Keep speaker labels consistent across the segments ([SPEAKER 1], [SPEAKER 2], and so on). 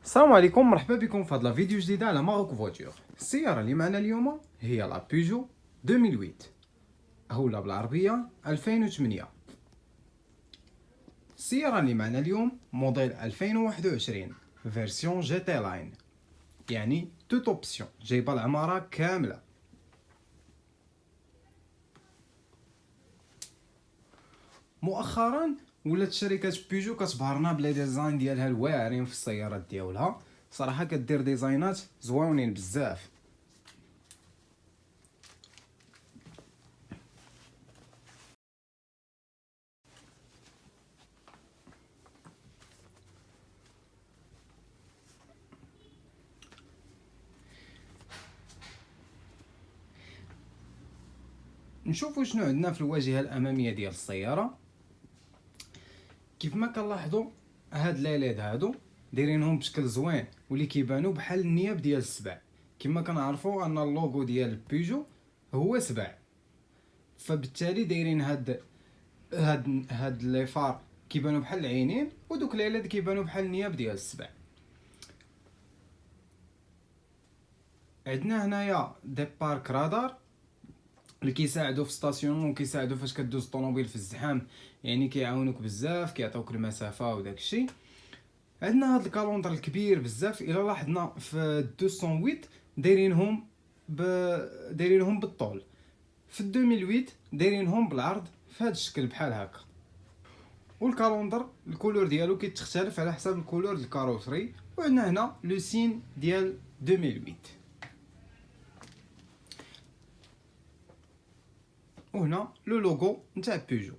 [SPEAKER 1] السلام عليكم، مرحبا بكم في هذا الفيديو جديد على ماروك فواتور. السيارة اللي معنا اليوم هي لا بيجو 2008 أولى بالعربية 2008. السيارة اللي معنا اليوم موديل 2021 فيرسيون جي تي لاين، يعني توت اوبسيون، جايبة العمارة كاملة. مؤخرا ولات شركة بيجو كتبهرنا بلا ديزاين ديالها الواعرين في السيارات ديالها، صراحة كدير ديزاينات زوينين بزاف. نشوفوا شنو عندنا في الواجهه الاماميه ديال السياره. كيف ما كنلاحظوا هاد ليليد هادو دايرينهم بشكل زوين واللي كيبانوا بحال النياب ديال السبع. كما كنعرفوا ان اللوغو ديال بيجو هو سبع، فبالتالي دايرين هاد لي فار كيبانوا بحال العينين، ودوك ليليد كيبانوا بحال النياب ديال السبع. عندنا هنايا دي بارك رادار اللي كيساعدوا في ستاسيونمون، كيساعدوا فاش كدوز الطوموبيل في الزحام، يعني كيعاونوك بزاف، كيعطيوك المسافه وداك الشيء. عندنا هاد الكالوندر الكبير بزاف، الا لاحظنا في 208 دايرينهم بالطول، في 2008 دايرينهم بالعرض في هاد الشكل بحال هكا. والكالوندر الكولور ديالو كيتختلف على حسب الكولور ديال الكاروسري. وعندنا هنا لو سين ديال 2008، وهنا لو لوغو نتاع بيجو.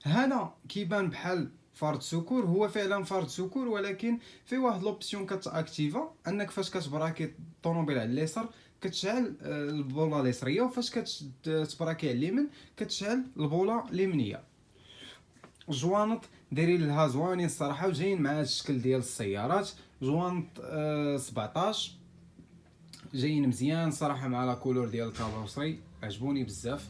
[SPEAKER 1] هذا كيبان بحال فرد سكور، هو فعلا فرد سكور، ولكن في واحد لوبسيون كتاكتيفا انك فاش كتبراكي الطوموبيل على اليسار كتشعل البوله اليسريه، وفاش كتبراكي على اليمين كتشعل البوله اليمنيه. الجوانط دايرين لها زوانين الصراحه، وجايين مع هذا الشكل ديال السيارات. جوانط 17 جايين مزيان صراحه مع لا كولور ديال الكاروسري، عجبوني بزاف.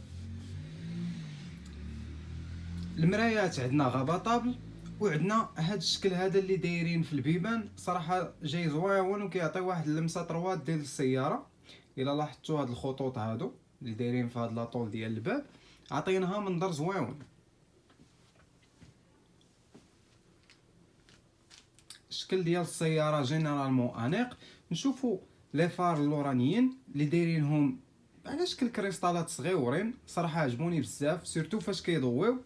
[SPEAKER 1] المرايات عندنا غاباطابل، وعندنا هاد الشكل هذا اللي دايرين في البيبان، صراحه جاي زويون وكيعطي واحد اللمسه طروات ديال السياره. الا لاحظتوا هاد الخطوط هادو اللي دايرين في هاد لاطول ديال الباب عطيناها منظر زويون. الشكل ديال السياره جينيرالمون انيق. نشوفوا لي فار اللورانيين اللي دايرينهم على شكل كريستالات صغيورين، صراحه عجبوني بزاف سورتو فاش كيضويو.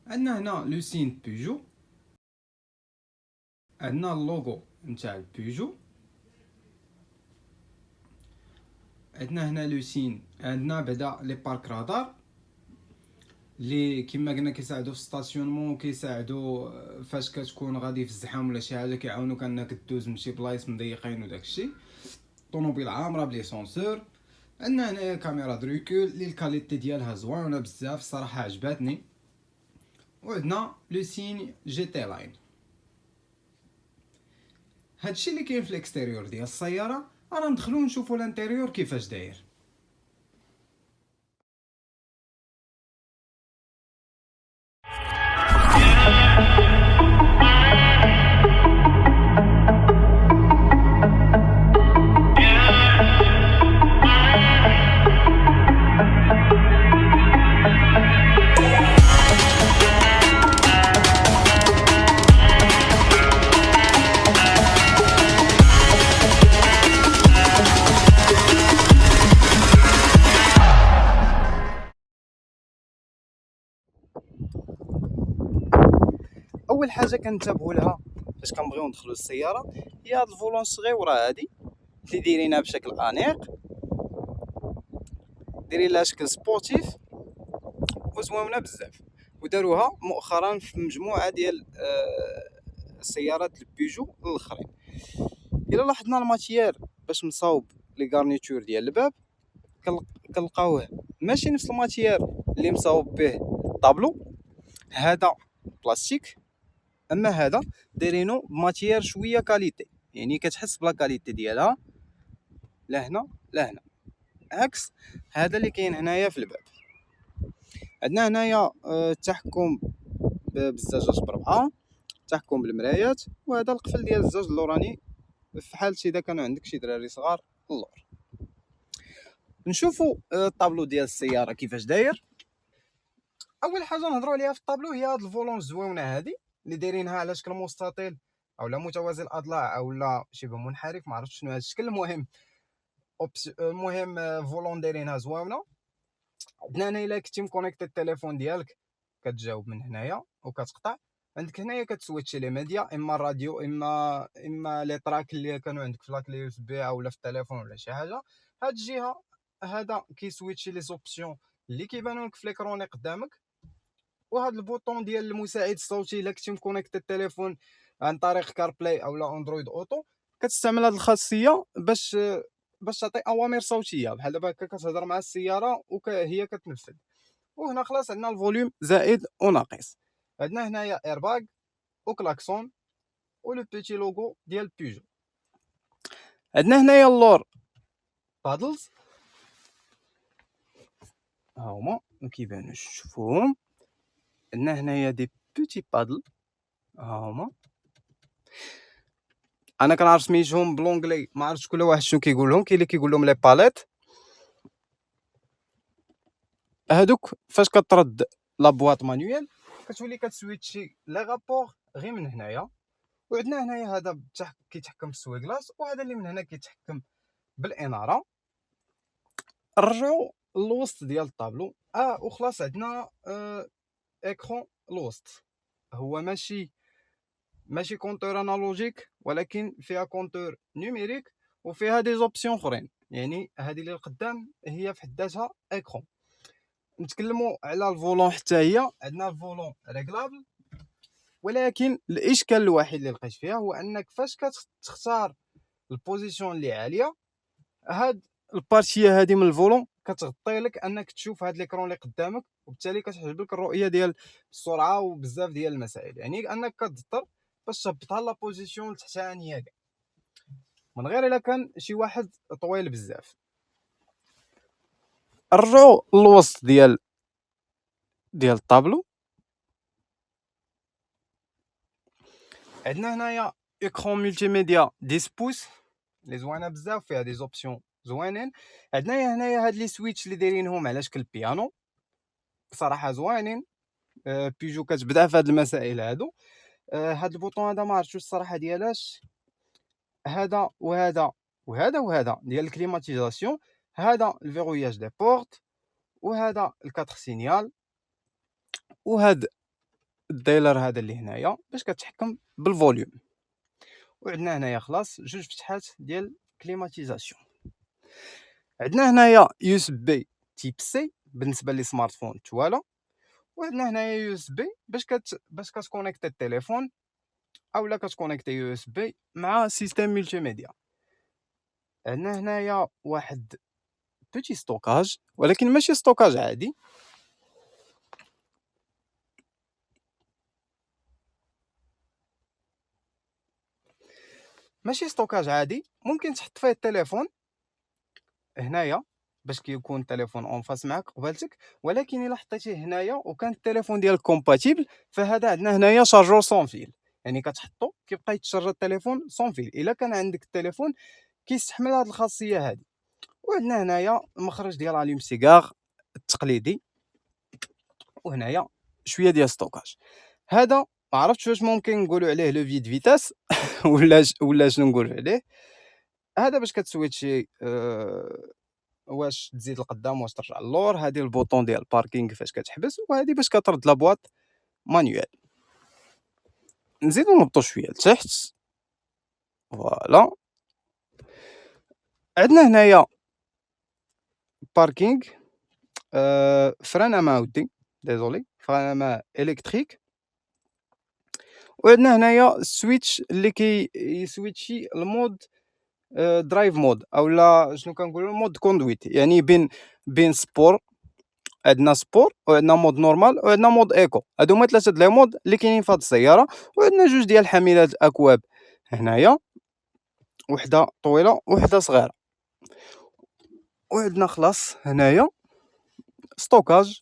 [SPEAKER 1] عندنا هنا لو سين بيجو، عندنا اللوغو نتاع بيجو، عندنا هنا لو سين، عندنا بعدا لي بارك رادار اللي كما قلنا كيساعدوا في ستاسيونمون، وكيساعدوا فاش كتكون غادي في الزحام ولا شي حاجه، كيعاونوك انك دوز من شي بلايص مضيقين وداك الشيء. طوموبيل عامره بلي سونسور. عندنا هنايا كاميرا دريكول اللي الكاليتي ديالها زوينه بزاف، الصراحه عجباتني. وعندنا لو سين جي تي لاين. هادشي اللي كاين في الاكستيريور ديال السياره. انا ندخلو نشوفو الانتيريور كيفاش داير. اول حاجه كنتبهوا لها فاش كنبغيو ندخلوا السياره هي هاد الفولون الصغيوره هادي اللي دايرينها بشكل انيق، دايرين لها شكل سبورتيف وزوينه بزاف. وداروها مؤخرا في مجموعه ديال السيارات البيجو الاخرين. الا لاحظنا الماتيير باش مصاوب لي غارنيتور ديال الباب كنلقاوه ماشي نفس الماتيير اللي مصاوب به الطابلو، هذا بلاستيك، اما هذا دايرينو بماتيير شويه كاليتي، يعني كتحس بلا كاليتي ديالها لا هنا لا هنا، عكس هذا اللي كاين هنايا في الباب. عندنا هنايا التحكم بالزجاج بربعة، التحكم بالمرايات، وهذا القفل ديال الزجاج اللوراني في حالة اذا كانوا عندك شي دراري صغار اللور. نشوفوا الطابلو ديال السياره كيفاش داير. اول حاجه نهضروا عليها في الطابلو هي هاد الفولون الزويونه هادي اللي دايرينها على شكل مستطيل او لا متوازي الاضلاع او لا شبه منحرف، ما عرفتش شنو هذا الشكل. المهم فولون دايرينها زويونه. عندنا هنا الا كنتي مكونيكتي التليفون ديالك كتجاوب من هنايا وكتقطع. عندك هنايا كتسويتشي لي ميديا، اما الراديو اما لي تراك اللي كانوا عندك في لاكلي يو اس بي او لا في التليفون ولا شي حاجه. هاد الجهه هذا كيسويتشي لي زوبسيون اللي كيبانوا لك في ليكروني قدامك. وهاد البوطون ديال المساعد الصوتي الا كنتي مكونيكتي التليفون عن طريق كار بلاي او لا اندرويد اوتو، كتستعمل هاد الخاصيه باش تعطي اوامر صوتيه بحال دابا هكا كتهضر مع السياره وهي كتنفذ. وهنا خلاص عندنا الفوليوم زائد وناقص. عندنا هنايا ايرباغ وكلاكسون ولو بيتي لوغو ديال بيجو. عندنا هنايا اللور بادلز، ها هما ما كيبانوش شوفوهم. عندنا هنايا دي بيتي بادل، ها هما انا كنعرف سميتهم بلونجلي، ما عرفتش كل واحد شنو كيقول لهم. كاين اللي كيقول لهم لي باليت. هادوك فاش كترد لا بواط مانيوال كتولي كتسويتشي لي غابور غير من هنايا. وعندنا هنايا هذا كيتحكم بالسويكلاص، وهذا اللي من هنا كيتحكم بالاناره. نرجعوا للوسط ديال الطابلو وخلاص عندنا اكرون الوسط. هو ماشي كونتور انالوجيك، ولكن فيها كونتور نيميريك وفيها دي زوبسيون اخرين. يعني هذه اللي القدام هي في حد ذاتها اكرون. نتكلموا على الفولون حتى هي. عندنا الفولون ريغلابل، ولكن الاشكال الوحيد اللي لقيت فيها هو انك فاش كتختار البوزيشن اللي عاليه، هاد البارتيه هادي من الفولون كتغطي لك انك تشوف هاد ليكرون اللي قدامك، وبالتالي كتحجبك الرؤيه ديال السرعه وبزاف ديال المسائل. يعني انك كتضطر باش تهبطها لا بوزيسيون التحتانيه كاع، من غير الا كان شي واحد طويل بزاف. نرجعوا للوسط ديال الطابلو. عندنا هنايا اكرون ملتي ميديا 10 بوس اللي زوينه بزاف، فيها دي زوبسيون زوينين. عندنا هنايا هاد لي سويتش اللي دايرينهم على شكل بيانو، بصراحه زوينين. بيجو كتبدا في هاد المسائل هادو. هاد البوطون هذا ما عرفتش الصراحه ديالاش. هذا وهذا ديال الكليماتيزاسيون. هذا الفيروياج دي بورت، وهذا الكاتر سينيال، وهاد الدايلر هذا اللي هنايا باش كتحكم بالفوليوم. وعندنا هنايا خلاص جوج فتحات ديال كليماتيزاسيون. عندنا هنايا يو اس بي تيب سي بالنسبه لي سمارت فون توالا. وعندنا هنايا يو اس بي باش كتكونيكتي التليفون او لا كتكونيكتي يو اس بي مع سيستم ملتي ميديا. عندنا هنايا واحد بوتي ستوكاج، ولكن ماشي ستوكاج عادي. ممكن تحط فيه التليفون هنايا باش كيكون التليفون اون فاس معك قبالتك. ولكن الا حطيتيه هنايا وكان التليفون ديالك كومباتيبل، فهذا عندنا هنايا شارجور سون فيل، يعني كتحطو كيبقى يتشارج التليفون سون فيل الا كان عندك التليفون كيستحمل هذه الخاصيه هذه. وعندنا هنايا المخرج ديال اليوم سيغار التقليدي، وهنايا شويه ديال ستوكاج. هذا ما عرفتش واش ممكن نقولوا عليه لو فيد فيتاس ولا شنو نقولوا عليه. هذا باش كتسويتشي واش تزيد لقدام واش ترجع للور. هذه البوطون ديال الباركينغ فاش كتحبس، وهذه باش كترد لا بواط مانيوال. نزيدو نهبطو شويه لتحت. فوالا عندنا هنايا باركينغ فران اما ودي ديزولي فران اما الكتريك. وعندنا هنايا السويتش اللي يسويتشي المود درايف مود او لا شنو كنقولوا مود كوندويت، يعني بين سبور. عندنا سبور وعندنا مود نورمال وعندنا مود ايكو. هادو هما ثلاثه د لي مود اللي كاينين في هاد السياره. وعندنا جوج ديال حاملات اكواب هنايا، وحده طويله وحده صغيره. وعندنا خلاص هنايا ستوكاج.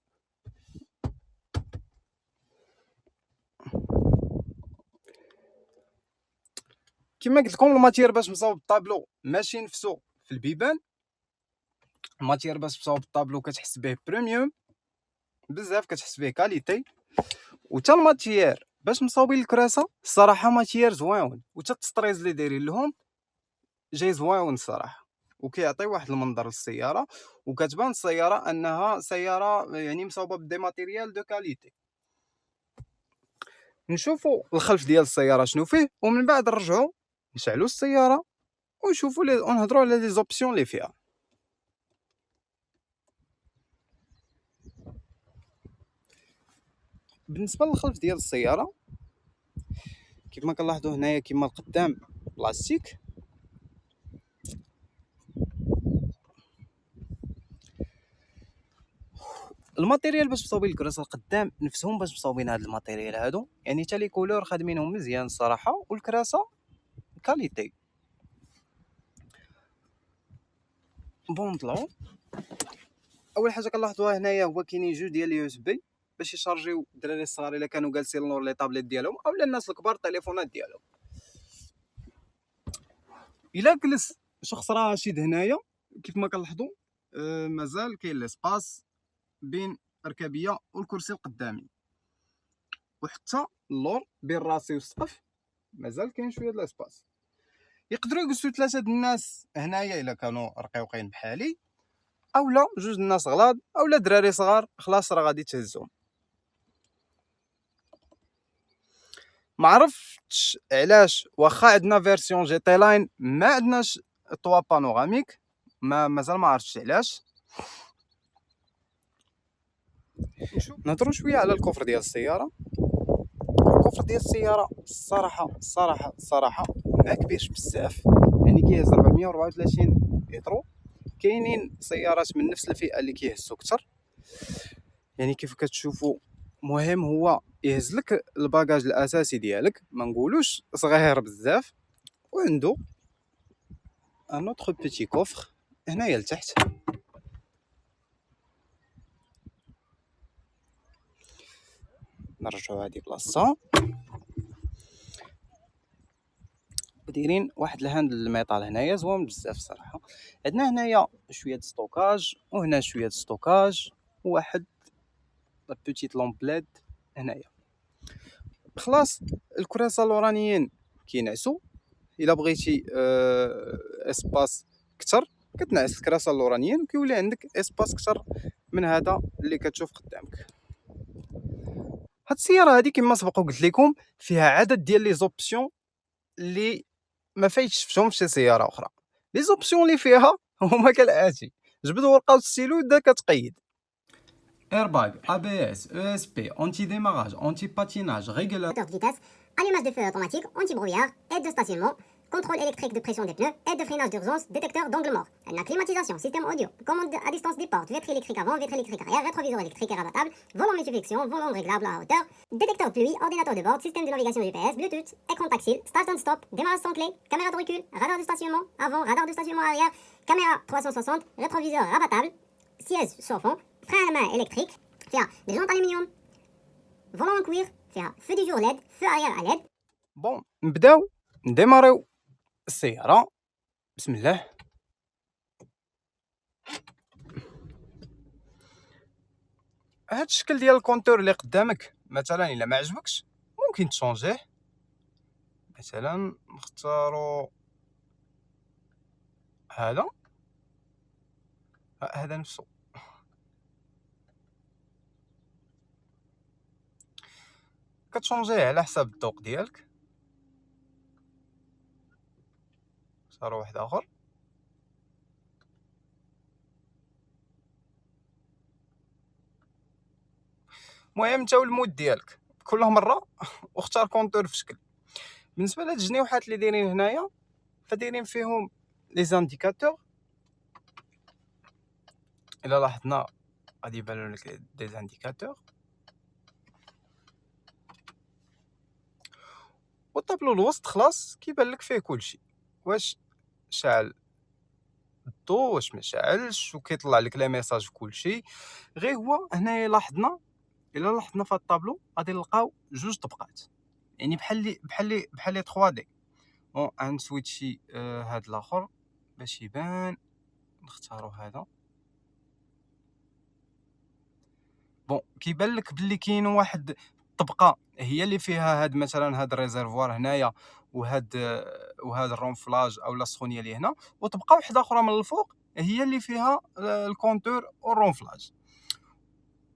[SPEAKER 1] كما قلت لكم الماتير باش مصاوب الطابلو ماشي نفسو في البيبان. الماتير باش مصاوب الطابلو كتحس به بريميوم بزاف، كتحس به كاليتي. وتا الماتير باش مصاوبين الكراسه الصراحه ماتير زويون، وتا التطريز اللي دايرين لهم جاي زويون الصراحه، وكيعطي واحد المنظر للسياره، وكتبان السياره انها سياره يعني مصاوبه بدي ماتيريال دو كاليتي. نشوفوا الخلف ديال السياره شنو فيه، ومن بعد نرجعوا نشعلوا السياره ونشوفوا ونهضروا على لي زوبسيون اللي فيها. بالنسبه للخلف ديال السياره كيف ما كنلاحظوا هنايا كما القدام بلاستيك، الماتيريال باش مصاوبين الكراسه القدام نفسهم باش مصاوبين هاد الماتيريال هادو، يعني حتى لي كولور خادمينهم مزيان الصراحه، والكراسه كاليتي. بون نطلعوا. اول حاجه كنلاحظوها هنايا هو كاينين جوج ديال اليو اس بي باش يشارجيو الدراري الصغار الا كانوا جالسين لور لي طابليت ديالهم، اولا الناس الكبار التليفونات ديالهم. الا جلس شخص راشد هنايا كيف ما كنلاحظوا مازال كاين ليسباس بين الركابيه والكرسي القدامي، وحتى اللور بين راسي والسقف مازال كاين شويه د لاسباس. يقدروا يجلسوا 3 د الناس هنايا الا كانوا رقيقين بحالي، اولا 2 الناس غلاض، اولا دراري صغار خلاص راه غادي تهزهم. ما عرفتش علاش واخا عندنا فيرسيون جي تي لاين ما عندناش طوا بانوراميك، مازال ما عرفتش علاش. نهضروا شويه على الكفر ديال السياره. الكفر ديال السياره الصراحه ما كبيرش بزاف، يعني كيهز 434 لترو. كاينين سيارات من نفس الفئه اللي كيهزوا اكثر، يعني كيف كتشوفوا مهم هو يهز لك الباجاج الاساسي ديالك، ما نقولوش صغير بزاف. وعنده ان اوتر بيتي كوفر هنايا لتحت. نرجعوا هذه بلاصه، ودايرين واحد الهاند الميطال هنايا زوين بزاف صراحه. عندنا هنايا شويه ستوكاج، وهنا شويه ستوكاج، وواحد لا بيتيت لومبليد هنايا. خلاص الكراسه اللورانيين كينعسوا، الا بغيتي اسباس كتر كتنعس الكراسه اللورانيين وكيولي عندك اسباس كتر من هذا اللي كتشوف قدامك. هاد السياره هادي كما سبق وقلت لكم فيها عدد ديال لي زوبسيون اللي ما فايتش شفتهم في شي سياره اخرى. لي زوبسيون اللي فيها هما كالاتي: جبد ورقه وستيلو ودا كتقيد. airbag, ABS, ESP, anti-démarrage, anti-patinage, régulateur
[SPEAKER 2] de vitesse, allumage des feux automatiques, anti-brouillard, aide de stationnement, contrôle électrique de pression des pneus, aide de freinage d'urgence, détecteur d'angle mort. La climatisation, système audio, commande à distance des portes, vitre électrique avant, vitre électrique arrière, rétroviseur électrique et rabattable, volant multifonction, volant réglable à hauteur, détecteur de pluie, ordinateur de bord, système de navigation GPS, Bluetooth, écran tactile, start and stop, démarrage sans clé, caméra de recul, radar de stationnement avant, radar de stationnement arrière, caméra 360, rétroviseur rabattable, siège chauffant, frein à main électrique, فيها des jantes aluminium, volant en cuir, فيها feu du jour LED, feu arrière à LED.
[SPEAKER 1] بون نبداو نديماريو السياره. بسم الله. هاد الشكل ديال الكونتور اللي قدامك مثلا الا ما عجبكش ممكن تشونجيه، مثلا نختاروا هذا نفسه. كتشونجيه على حساب الذوق ديالك. اختاروا واحد اخر. المهم انت والمود ديالك كل مره واختار كونتور في شكل. بالنسبه لهاد الجنيوحات اللي دايرين هنايا فدايرين فيهم لي زانديكاتور. الا لاحظنا غادي يبانوا لك دي زانديكاتور. والطابلو الوسط خلاص كيبان لك فيه كلشي، واش شاعل الضو واش ما شاعلش، وكيطلع لك لي ميساج في كلشي. غير هو هنايا لاحظنا في هاد الطابلو غادي نلقاو جوج طبقات، يعني بحال لي 3 دي. بون غنسويتشي هاد الاخر باش يبان. نختارو هذا. بون كيبان لك بلي كاين واحد الطبقه هي اللي فيها هاد مثلا هاد الريزرفوار هنايا وهاد الرونفلاج او السخونيه اللي هنا، وطبقه واحده اخرى من الفوق هي اللي فيها الكونتور والرونفلاج.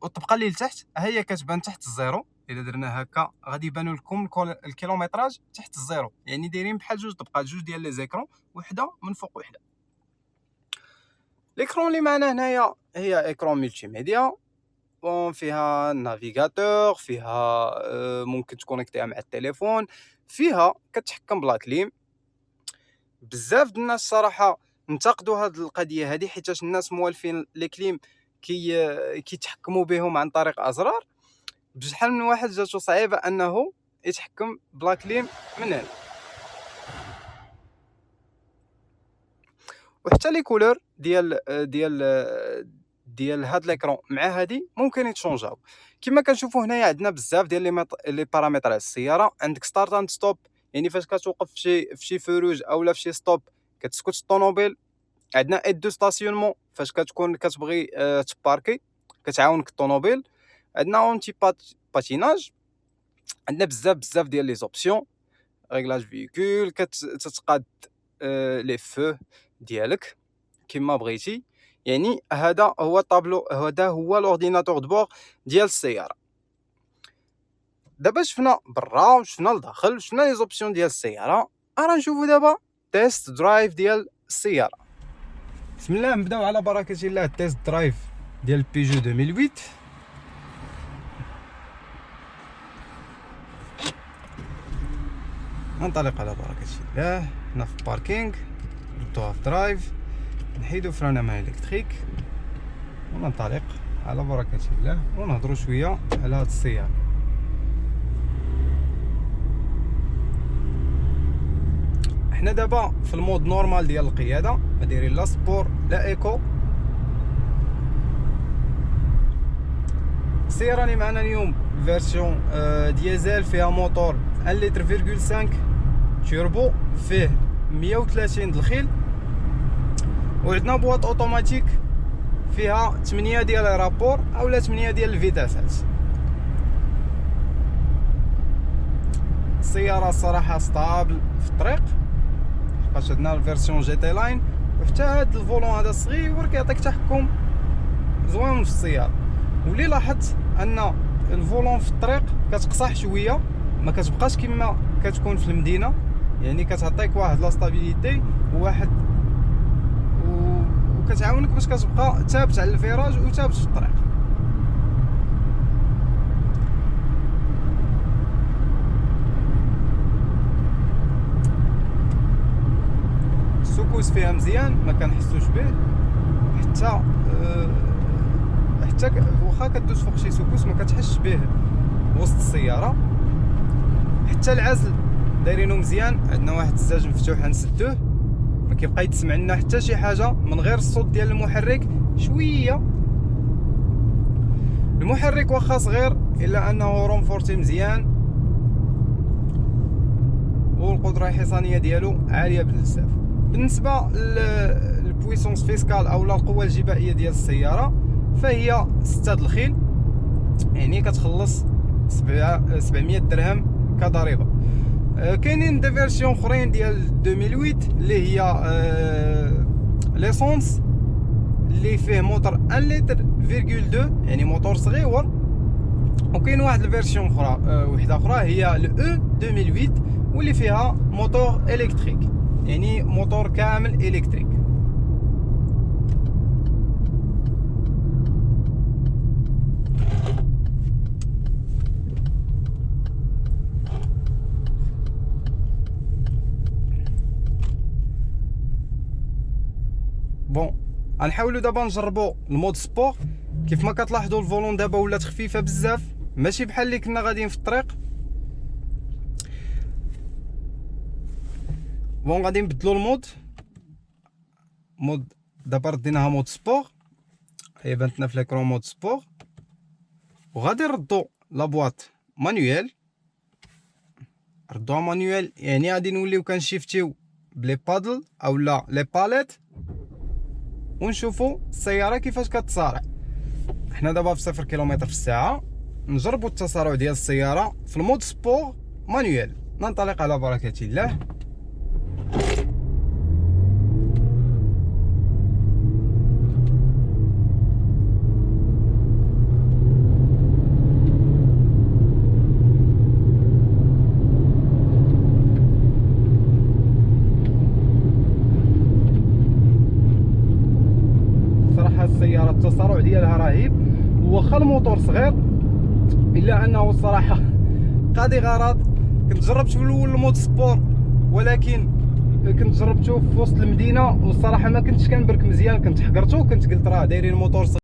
[SPEAKER 1] والطبقه اللي لتحت هي كتبان تحت الزيرو. الا درنا هكا غادي يبانوا لكم الكيلومتراج تحت الزيرو، يعني دايرين بحال جوج طبقات، جوج ديال لي زيكرون، وحده من فوق وحده. ليكرون اللي معنا هنايا هي اكرون ملتي ميديا، بون فيها النافيغاتور، فيها ممكن تكونيكتيها مع التليفون، فيها كتحكم بلا كليم. بزاف د الناس صراحه انتقدوا هاد القضيه هادي، حيتاش الناس موالفين لي كليم كيتحكموا بهم عن طريق ازرار. بشحال من واحد جاتو صعيبه انه يتحكم بلا كليم من هنا. وحتى لي كولور ديال هاد ليكرون مع هادي ممكن يتشونجاو. كما كنشوفوا هنايا عندنا بزاف ديال لي بارامتر السياره. عندك ستارت اند ستوب، يعني فاش كتوقف في شي فروج اولا في شي ستوب كتسكت الطوموبيل. عندنا ايد دو ستاسيونمون، فاش كتكون كتبغي تباركي كتعاونك الطوموبيل. عندنا اونتي باتيناج. عندنا بزاف ديال لي زوبسيون. ريغلاج فيكول، كتقاد لي فو ديالك كما بغيتي. يعني هذا هو الطابلو، هذا هو الاورديناتور دبور ديال السياره. دابا شفنا برا وشفنا لداخل وشفنا لي زوبسيون ديال السياره. راه نشوفوا دابا تيست درايف ديال السياره. بسم الله، نبداو على بركه الله التيست درايف ديال بيجو 2008. ننطلق على بركه الله. هنا في باركينغ، نبداو في درايف، نحيدو فرانه مع الكتريك وننطلق على بركه الله ونهضروا شويه على هاد السياره. حنا دابا في المود نورمال ديال القياده، ما دايرين لا سبور لا ايكو. السياره اللي معنا اليوم فيرسيون ديزل، فيها موتور 1 لتر فيرغول 5 توربو، فيه 130 د الخيل، وعندنا بواط اوتوماتيك فيها 8 ديال الرابور اولا 8 ديال الفيتاسات. السياره الصراحه ستابل في الطريق، لحقاش عندنا الفيرسيون جي تي لاين، وحتى هاد الفولون هذا الصغير كيعطيك تحكم زوين في السياره. واللي لاحظت ان الفولون في الطريق كتقصح شويه، ما كتبقاش كما كتكون في المدينه، يعني كتعطيك واحد لا ستابيليتي وواحد وكتعاونك باش كتبقى ثابت على الفيراج وثابت في الطريق. السكوس فيها مزيان، ما كنحسوش به حتى واخا كدوز فوق شي سكوس ما كتحسش به وسط السياره. حتى العزل دايرينو مزيان، عندنا واحد الزاج مفتوح نسدوه، ما كيبقى يتسمع لنا حتى شي حاجه من غير الصوت ديال المحرك شويه. المحرك واخا صغير الا انه رونفورتي مزيان، والقدره الحصانيه ديالو عاليه بزاف. بالنسبه للبويسونس فيسكال اولا القوه الجبائيه ديال السياره فهي 6 د الخيل، يعني كتخلص 700 درهم كضريبه. كاينين دي فيرسيون اخرين ديال 2008 اللي هي ليسونس اللي فيه موتور 1 لتر فيرغول 2، يعني موتور صغيور. وكاين واحد الفيرسيون اخرى وحده اخرى هي الاو 2008 واللي فيها موتور الكتريك، يعني موتور كامل الكتريك. بون غنحاولوا دابا نجربوا المود سبور. كيف ما كتلاحظوا الفولون دابا ولات خفيفه بزاف، ماشي بحال اللي كنا غاديين في الطريق. بون غادي نبدلوا المود دابا رديناها مود سبور، هي بانتنا في ليكرون مود سبور. وغادي نردوا لابواط مانيوال، ردوها مانيوال، يعني غادي نوليو كنشيفتيو بلي بادل اولا لي باليت ونشوفوا السياره كيفاش كتصارع. حنا دابا في 0 كيلومتر في الساعه، نجربوا التسارع ديال السياره في المود سبور مانيوال. ننطلق على بركه الله. السيارة التسارع ديالها رهيب، واخا الموتور صغير الا انه الصراحه قاضي غرض. كنت جربت في الاول المود سبور، ولكن كنت جربته في وسط المدينه والصراحه ما كنتش كنبرك مزيان، كنت حقرته وكنت قلت راه دايرين موتور صغير.